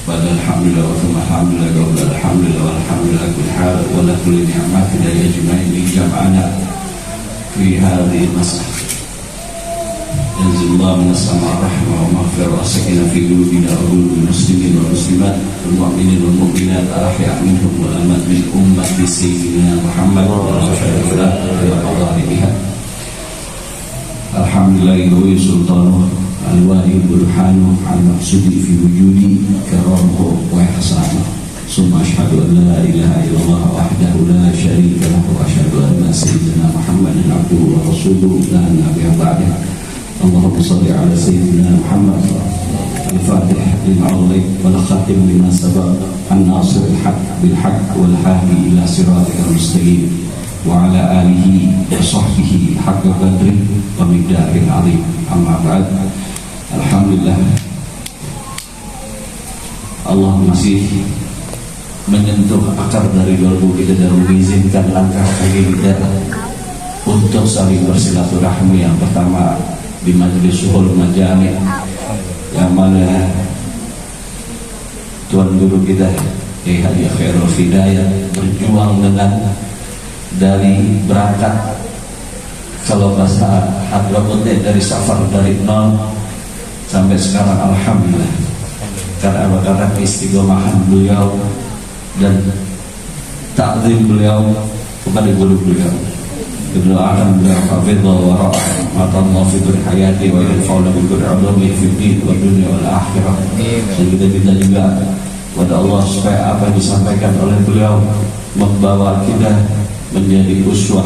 Alhamdulillah wa thumma alhamdulillah wa alhamdulillah wa alhamdulillah kulli hal wa la kulli ni'matin la yajma'u li jam'ana fi hadhihi masah yanzilullahu minas sama'i rahmah wa maghfirah wa sakina fi qulubina wa qulubil muslimin wal muslimat wal mu'minin wal mu'minat ahya' minhum wal amat min ummati sayyidina Muhammad wa alihi biha alhamdulillah wa sultanuh al-wahid burhanu al-maqsudi fi wujudi karamuhu wa ihsanuhu summa ashhadu an la ilaha illallah wahdahu la syarika lahu wa ashhadu anna sayyidina Muhammadan abduhu wa rasuluhu la nabiyya ba'dahu Allahumma shalli ala sayyidina Muhammad al-fatih lima ughliq wal khatim lima sabaq an-nasir al-haq bil haqq wal hadi ila siratikal mustaqim wa ala alihi wa sahbihi haqqa qadri wa miqdaril azim amma ba'd. Alhamdulillah Allah masih menyentuh akar dari kalbu kita dan mengizinkan langkah kaki kita untuk saling bersilaturahmi. Yang pertama di Majelis Syuhul Majami yang mana Tuan Guru kita Kiai Haji Khairul Hidayat berjuang dengan dari berangkat kalau bahasa Hadramutnya dari safar dari nol sampai sekarang alhamdulillah karena istiqomahan beliau dan takzim beliau kepada guru beliau. Doakan beliau hafizah wa ra'ah matallah fi hayati wa yarfa'u bi kulli fi din wa dunya wal akhirah. Dan kita minta juga kepada Allah supaya apa yang disampaikan oleh beliau membawa kita menjadi uswah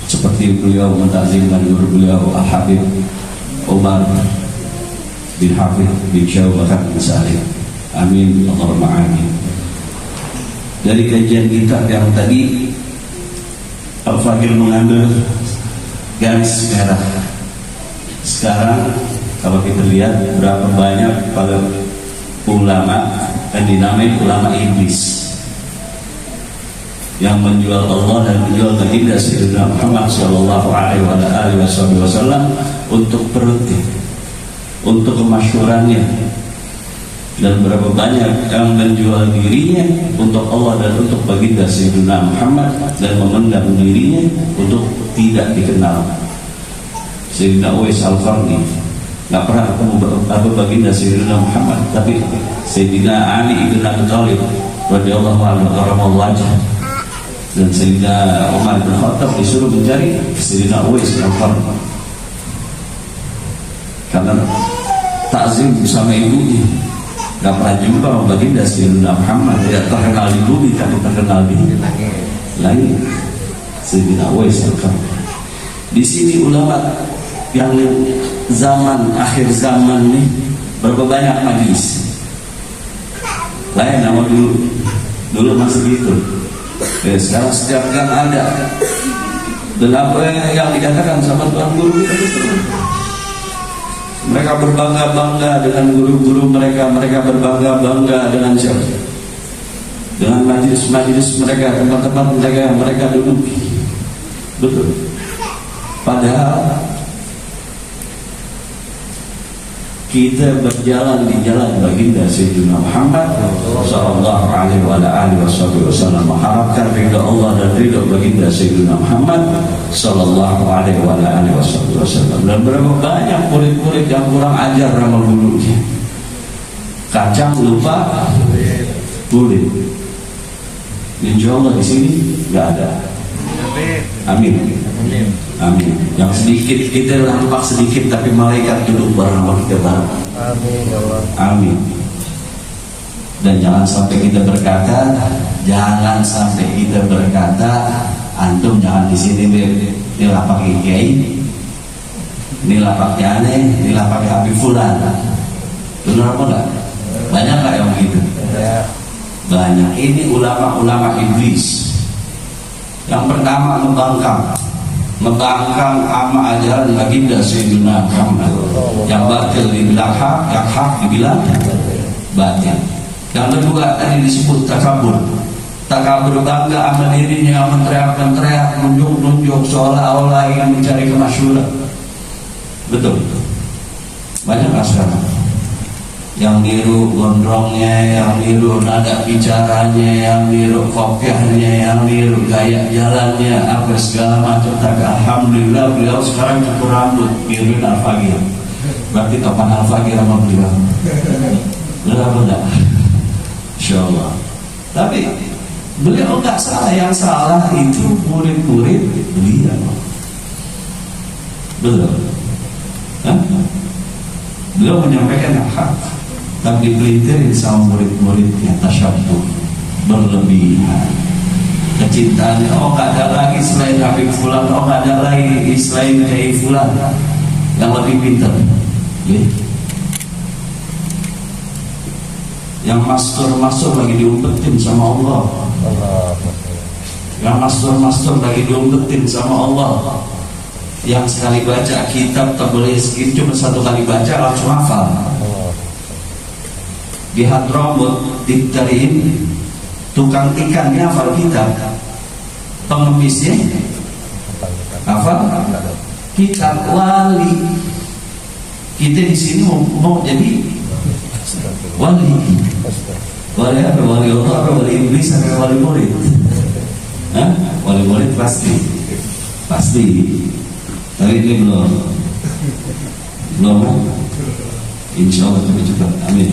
seperti beliau mentakzimkan guru beliau Al-Habib Umar bin Hafid bin Syawbakan misalnya. Amin Allahumma amin. Dari kajian kita yang tadi Al-Fakir mengambil garis merah. Sekarang kalau kita lihat berapa banyak para ulama yang dinamai ulama iblis yang menjual Allah dan menjual baginda Sayyidina Muhammad sallallahu alaihi wasallam untuk perutnya, untuk kemasyhurannya, dan berapa banyak yang menjual dirinya untuk Allah dan untuk baginda Sayyidina Muhammad dan memendam dirinya untuk tidak dikenal. Sayyidina Uwais Al-Qarni nggak pernah ketemu baginda Sayyidina Muhammad, tapi Sayyidina Ali ibn Abi Thalib radhiyallahu anhu karamallahu wajhah dan Sayyidina Umar bin Khattab disuruh mencari Sayyidina Uwais Al-Qarni karena takzim bersama ibunya. Gak pernah jumpa baginda Sayyidina Muhammad, tidak terkenal di bumi tapi terkenal di langit. Sayyidina Uwais Al-Qarni. Di sini ulama yang zaman akhir zaman nih berapa banyak majlis. Lain nama dulu masih gitu. Sekarang setiap gang ada. Dan apa yang dikatakan sama Tuan Guru kita itu, mereka berbangga-bangga dengan guru-guru mereka. Mereka berbangga-bangga dengan siapa? Dengan majelis-majelis mereka, tempat-tempat mereka duduki. Betul. Padahal kita berjalan di jalan baginda Sayyidina Muhammad sallallahu alaihi wasallam, mengharapkan ridha Allah dan ridha baginda Sayyidina Muhammad sallallahu alaihi wasallam. Dan berapa banyak murid-murid yang kurang ajar sama gurunya. Kacang lupa kulit. Insya Allah di sini nggak ada. Amin. Amin. Yang sedikit kita nampak sedikit, tapi malaikat duduk bersama kita bareng. Amin. Dan jangan sampai kita berkata, antum jangan di sini ini lapak kiai, ini lapaknya aneh, ini lapaknya Habib Fulan. Benar apa enggak? Banyak nggak yang begitu? Banyak. Ini ulama-ulama iblis. Yang pertama membangkang ama ajaran baginda Sayyidina Muhammad. Yang batil dibilang hak, yang hak dibilang batil. Yang kedua tadi disebut takabur. Takabur bangga sama dirinya, menteriak-menteriak, nunjuk-nunjuk seolah-olah ingin mencari kemasyhuran. Betul. Banyak sekarang. yang niru gondrongnya, yang niru nada bicaranya, yang niru kopiahnya, yang niru gaya jalannya, apa segala macam. Tapi alhamdulillah beliau sekarang cukur rambut niruin Al-Fagir. Berarti kapan Al-Fagir sama beliau? Benar-benar, insyaallah. Tapi beliau nggak salah, yang salah itu murid-murid beliau. Betul. Beliau menyampaikan hak, tapi dipelintirin sama murid-muridnya, tasyabbuh, berlebihan, kecintaan. Oh, nggak ada lagi selain Habib Fulan, oh nggak ada lagi selain Kiai Fulan yang lebih pintar. Yang mastur lagi diumpetin sama Allah. Yang mastur lagi diumpetin sama Allah. Yang sekali baca kitab tak boleh skip, cuma satu kali baca langsung hafal. Di Hadramut dicariin tukang ikannya hafal kitab, pengemisnya hafal kitab. Wali kita di sini mau jadi wali. Wali apa? Wali Allah apa? Wali iblis atau wali murid? Wali murid pasti. Tapi ini belum. Insya Allah cepat. Amin.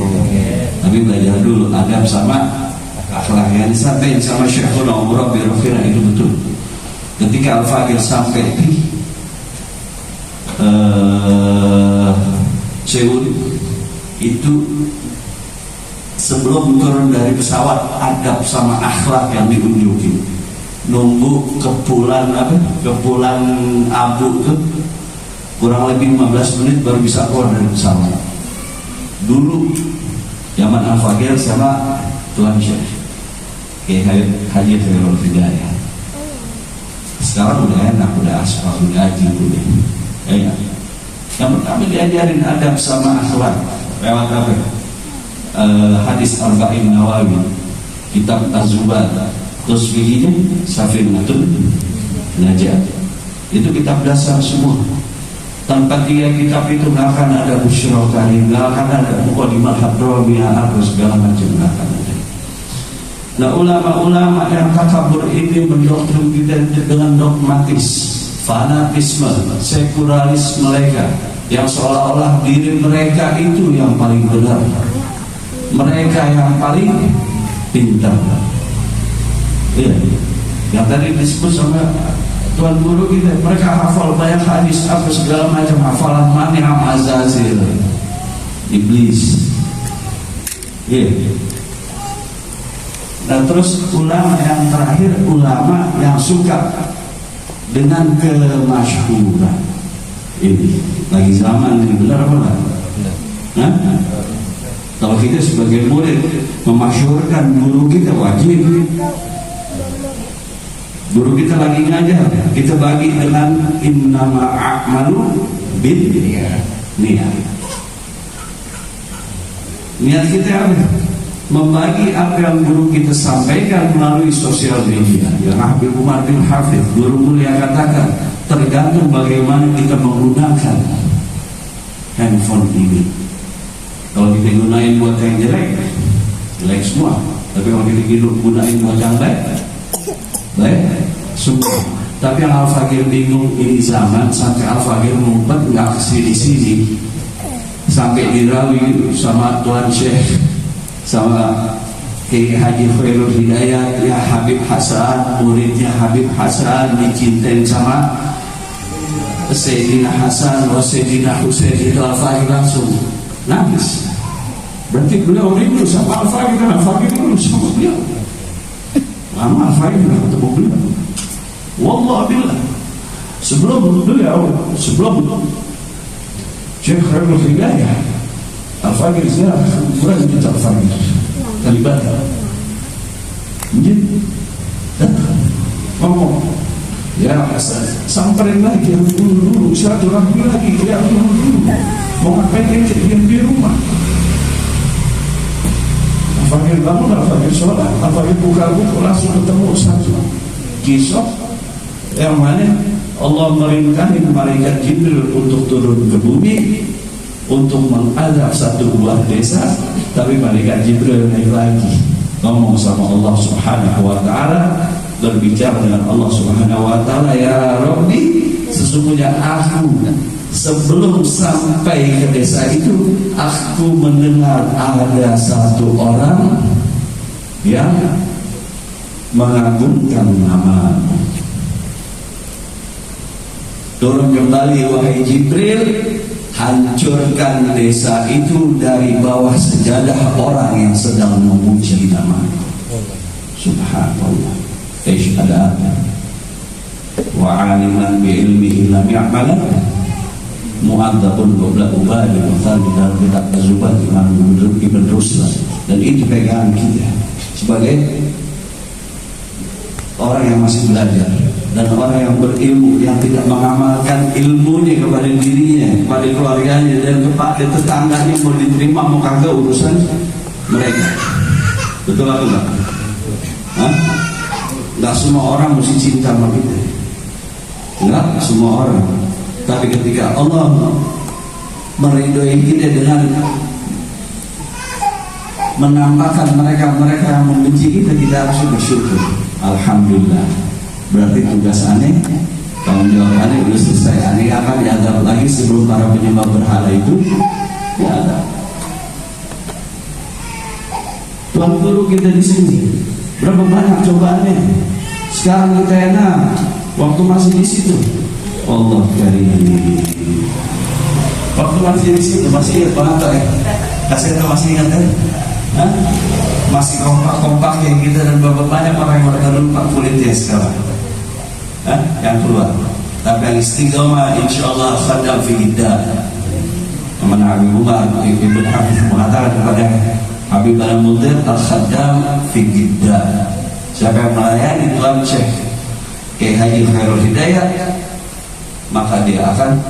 Tapi belajar dulu adab sama akhlak. Yang disampaikan sama Syekhuna Umar bin Rafi'ah itu betul. Ketika Al-Fagir sampai di Seoul itu, sebelum turun dari pesawat, adab sama akhlak yang diunjukin. Nunggu kepulan abu itu kurang lebih 15 menit baru bisa keluar dari pesawat. Dulu zaman Al-Fagir sama Tuan Syekh Kiai Haji Khairul Hidayah. Sekarang udah enak, udah aspal, udah ngaji, udah enak. Yang pertama diajarin adab sama akhlak lewat apa? Hadis Arba'in Nawawi, kitab Az-Zubat, terus begini Safinatul Najat. Itu kitab dasar semua. Tanpa dia kitab itu nggak akan ada Busyra Karim, nggak akan ada Muqaddimah Hadramiyah, apa segala macam, nggak akan ada. Nah, ulama-ulama yang takabur ini mendoktrin kita dengan dogmatis, fanatisme, sekularisme mereka, yang seolah-olah diri mereka itu yang paling benar, mereka yang paling pintar. Iya, yang tadi disebut sama Tuan Guru kita, mereka hafal banyak hadis apa segala macam, hafalan mani Azazil, iblis. Iya. Nah, terus ulama yang terakhir, ulama yang suka dengan kemasyhuran. Ini lagi zaman ini, benar apa enggak? Nah, kalau kita sebagai murid memasyhurkan guru kita, wajib. Guru kita lagi ngajar, kita bagi dengan innama a'malu binniyat. Niat kita apa? Membagi apa yang guru kita sampaikan melalui sosial media. Yang Habib Umar bin Hafidh, guru mulia, katakan tergantung bagaimana kita menggunakan handphone ini. Kalau kita gunain buat yang jelek semua. Tapi kalau kita gunain buat yang baik semua. Tapi yang Al-Fagir bingung, ini zaman sampai Al-Fagir ngumpet nggak kesini-sini, sampai dirawi sama Tuan Syekh, sama Kiai Haji Khairul Hidayah, ya Habib Hasan, muridnya Habib Hasan dicintain sama Sayyidina Hasan wa Sayyidina Husain. Itu Al-Fagir langsung nangis. Berarti beliau rindu sama Al-Fagir, dan Al-Fagir rindu sama beliau. Lama Al-Fagir ketemu beliau. Wallah billah, sebelum Syekh Khairul Hidayah, Al-Fagir ziarah kuburan kita. Al-Fagir Kalibata datang ngomong, ya Hasan, samperin lagi yang dulu, silaturahmi lagi yang dulu. Mau ngapain ente diam di rumah? Al-Fagir bangun, Al-Fagir sholat, Al-Fagir buka buku, langsung ketemu satu kisah yang mana Allah merintahin malaikat Jibril untuk turun ke bumi untuk mengadab satu buah desa, tapi malaikat Jibril naik lagi ngomong sama Allah Subhanahu wa taala, berbicara dengan Allah Subhanahu wa taala, ya Rabbi, sesungguhnya aku sebelum sampai ke desa itu, aku mendengar ada satu orang yang mengagungkan namamu. Turun kembali wahai Jibril, hancurkan desa itu dari bawah sejadah orang yang sedang memuji namamu. Subhanallah. Ada apa? Wa aliman bi ilmihi lam ya'malan mu'adzabun qabla ubadi wa dalam kitab Az-Zubat Imam Ibn Ruslan. Dan itu pegangan kita sebagai orang yang masih belajar dan orang yang berilmu, yang tidak mengamalkan ilmunya kepada dirinya, kepada keluarganya dan kepada tetangganya. Mau diterima mau kagak urusan mereka. Betul atau enggak? Enggak semua orang mesti cinta sama kita. Enggak semua orang. Tapi ketika Allah meridhoi kita dengan menampakkan mereka yang membenci kita, kita harus bersyukur. Alhamdulillah. Berarti tugas aneh, tanggung jawab aneh sudah selesai. Aneh akan diadab lagi sebelum para penyembah berhala itu diadab. Tuhan guru kita di sini, berapa banyak cobaannya. Sekarang kita enak, waktu masih di situ. Allah karim. Waktu masih di situ, masih ingat banget ya? Kasih masih ingat kan? Masih kompak yang kita, dan berapa banyak orang yang udah lupa kulitnya sekarang. Yang keluar. Tapi yang istiqomah insyaallah khadam fi hidayah. Mana Habib Umar Ibn Hafiz mengatakan kepada Habib Al-Mudir, al-khadam fi hidayah. Siapa yang melayani Tuan Syekh Kiai Haji Khairul Hidayah, maka dia akan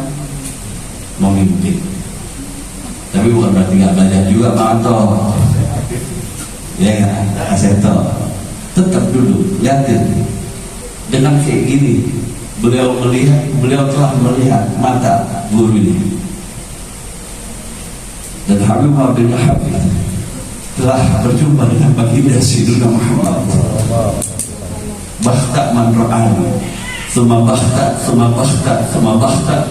memimpin. Tapi bukan berarti nggak belajar juga, mantap. Ya, aseto. Tetap dulu, lihatin. Dengan kayak gini, beliau telah melihat mata guru ini. Dan Habib Abdul Habib telah berjumpa dengan baginda Sayyidina Muhammad. Bakhta man ra'ani, summa bakhta, summa bakhta, summa bakhta.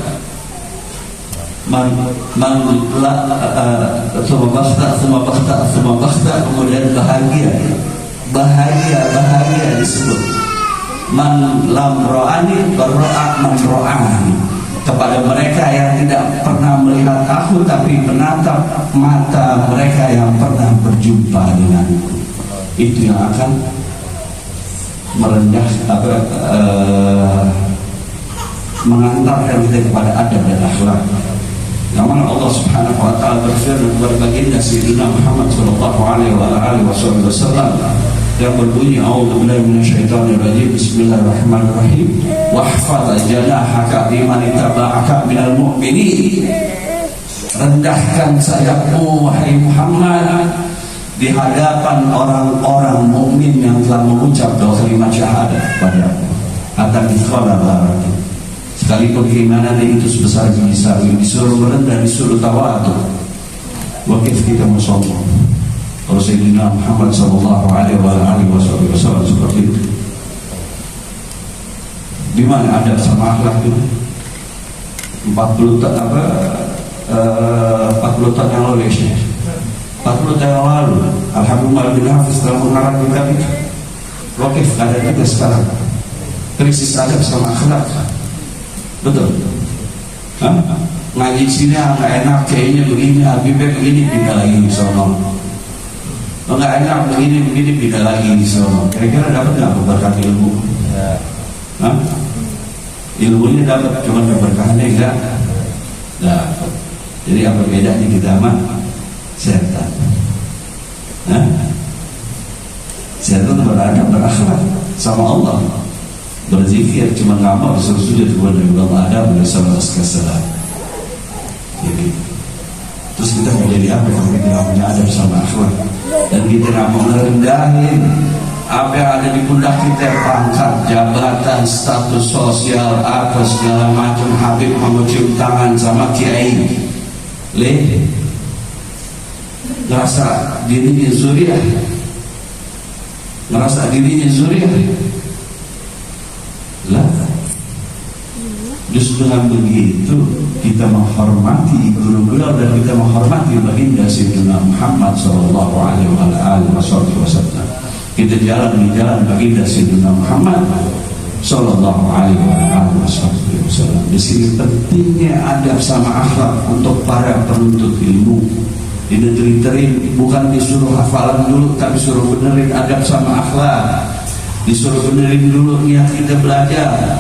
Summa bakhta, kemudian bahagia disebut. Man lam ra'ani berro'ak man ro'ani. Kepada mereka yang tidak pernah melihat aku, tapi menatap mata mereka yang pernah berjumpa denganku. Itu yang akan merendah mengantarkan kita kepada adab dan akhlak. Yang mana Allah Subhanahu wa taala berfirman kepada baginda Sayyidina Muhammad sallallahu alaihi wasallam yang berbunyi, a'udzubillahi minasyaitonir rajim, bismillahirrahmanirrahim, wahfaz janahaka liman ittaba'aka minal mu'minin. Rendahkan sayapmu wahai Muhammad di hadapan orang-orang mukmin yang telah mengucap doa kalimat syahadat padamu. Akan dikhala baraki. Sekalipun keimanannya itu sebesar besar, disuruh merendah, disuruh tawadu. Wakif kita musombong. Kalau Sayyidina Muhammad sallallahu alaihi wasallam seperti itu. Di mana ada sama akhlak itu? 40 tahun yang lalu, 40 tahun yang lalu, Alhamdulillah bin Hafiz telah mengarang kitab itu. Wakif ada kita sekarang. Krisis adab sama akhlak. Betul. Ngaji sini nggak enak, kayaknya begini, Habibnya begini, pindah lagi di sono. Nggak enak, begini, pindah lagi di sono. Kira-kira dapat nggak berkat ilmu? Ilmunya dapat, cuma keberkahannya enggak dapat. Jadi apa bedanya kita sama setan? Setan beradab, berakhlak sama Allah, berzikir, cuma nggak mau disuruh sujud kepada Allah Adam alaihissalam. Jadi terus kita mau jadi apa kalau kita nggak punya adab sama akhlak, dan kita nggak mau merendahin apa yang ada di pundak kita, pangkat, jabatan, status sosial, apa segala macam. Habib mau cium tangan sama kiai, ngerasa dirinya zuriat, ngerasa dirinya zuriat. Lah, justru dengan begitu kita menghormati guru beliau dan kita menghormati baginda Sayyidina Muhammad sallallahu alaihi wasallam. Kita jalan di jalan baginda Sayyidina Muhammad sallallahu alaihi wasallam. Di sini pentingnya adab sama akhlak untuk para penuntut ilmu. Di negeri terim bukan disuruh hafalan dulu, tapi suruh benerin adab sama akhlak. Disuruh benerin dulu niat kita belajar.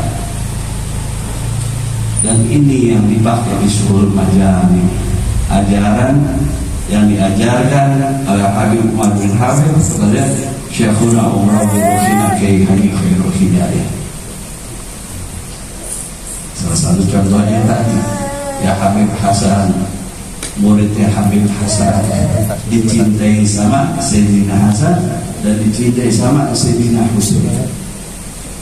Dan ini yang dipakai di Suhul Majami, ajaran yang diajarkan oleh Habib Umar bin Hafiz kepada Syekhuna Umar bin Rufina Kiai Haji Khairul Hidayah. Salah satu contohnya tadi, ya Habib Hasan, muridnya Habib Hasan, dicintai sama Sayyidina Hasan dan dicintai sama Sayyidina Husain.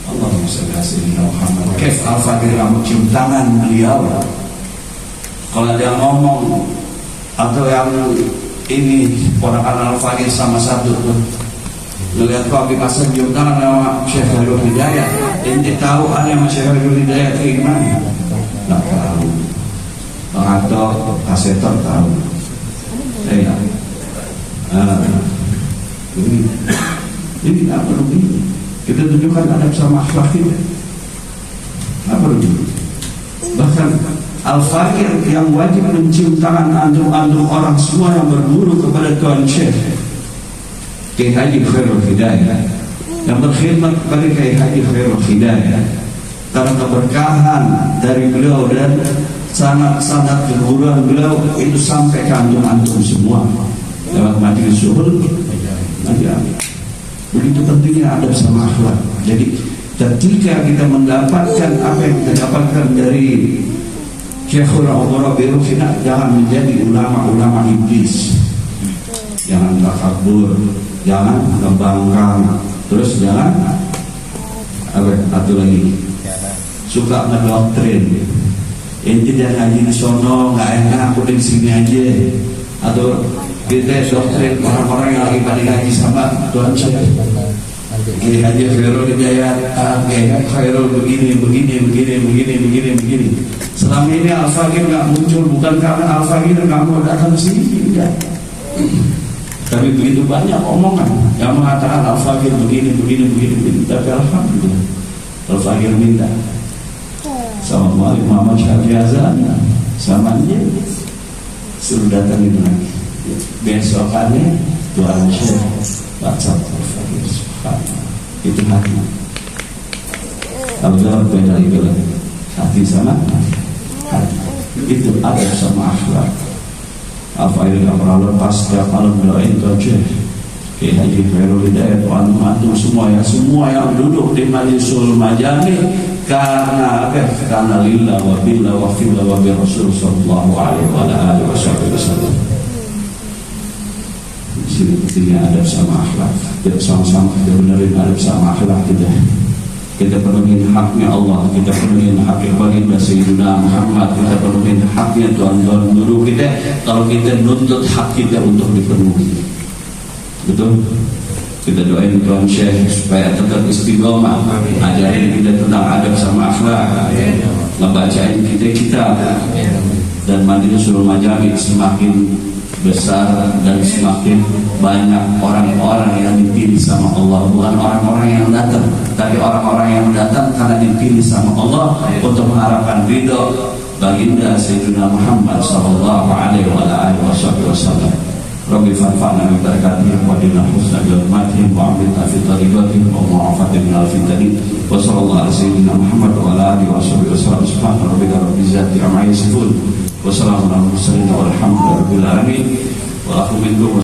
Allahumma shalli ala Sayyidina Muhammad. Kaif Al-Faqir kamu cium tangan beliau. Kalau dia ngomong atau yang ini ponakan Al-Faqir sama satu tuh, lihat kok Habib Hasan cium tangan sama Syekh Khairul Hidayah. Ente tahu ada yang Syekh Khairul Hidayah kayak gimana? Nggak tahu. Atau kasetor tahu. Ini nggak perlu ini. Kita tunjukkan adab sama akhlak kita. Nggak perlu. Bahkan Al-Fakir yang wajib mencium tangan antum-antum orang semua yang berguru kepada Tuan Syekh Kiai Haji Khairul Hidayah, yang berkhidmat kepada Kiai Haji Khairul Hidayah, karena keberkahan dari beliau dan sangat keguruan beliau itu sampai ke antum-antum semua lewat majelis Suhul Majami. Begitu pentingnya adab sama akhlak. Jadi ketika kita mendapatkan apa yang kita dapatkan dari Syekhul Umar bin Rufina, jangan menjadi ulama-ulama iblis. Jangan takabur, jangan membangkang, terus jangan atau lagi suka ngedoktrin. Inti dan ngaji di sono nggak enak, aku di sini aja. Atau kita doktrin orang-orang yang lagi pada ngaji sama Tuhan Syekh Kiai Haji Khairul Hidayah, Khairul begini. Selama ini Al-Fakir nggak muncul bukan karena Al-Fakir nggak mau datang sini, tidak. Tapi begitu banyak omongan yang mengatakan Al-Fakir begini. Tapi alhamdulillah Al-Fakir minta sama Muhammad Syafi'i Azan sama dia suruh datangin lagi. Besokannya Tuhan Syekh baca Al-Fakir, itu hati. Al-Zawar beda itu lagi, hati sama hati. Itu adab sama akhlak. Al-Fakir gak pernah lepas setiap malam doain Tuhan Syekh Kiai Haji Khairul Hidayah, antum semua yang duduk di Majlisul Majami karena apa? Karena lillah wa billah wa fillah wa bi Rasul sallallahu alaihi wasallam. Sini pentingnya adab sama akhlak. Kita sama-sama kita benerin adab sama akhlak kita penuhin haknya Allah, kita penuhin haknya baginda Sayyidina Muhammad, kita penuhin haknya tuan-tuan guru kita. Kalau kita nuntut hak kita untuk dipenuhi, betul? Kita doain Tuan Syekh supaya tetap istiqomah, ajarin kita tentang adab sama akhlak, ngebacain kita kitab, dan Majlisul Majami semakin besar dan semakin banyak orang-orang yang dipilih sama Allah. Bukan orang-orang yang datang, tapi orang-orang yang datang karena dipilih sama Allah untuk mengharapkan ridho baginda Sayyidina Muhammad sallallahu alaihi wasallam. Rabbi fanfa'na bi barakatihim wa dina husna bi hurmatihim wa amrina fi tariqatihim wa mu'afatin minal fitani wa sallallahu ala sayyidina Muhammad wa ala alihi wa sahbihi wasallam. Subhana rabbika rabbil izzati amma yasifun wa salamun alal mursalin walhamdulillahi rabbil alamin. Wa akhir minkum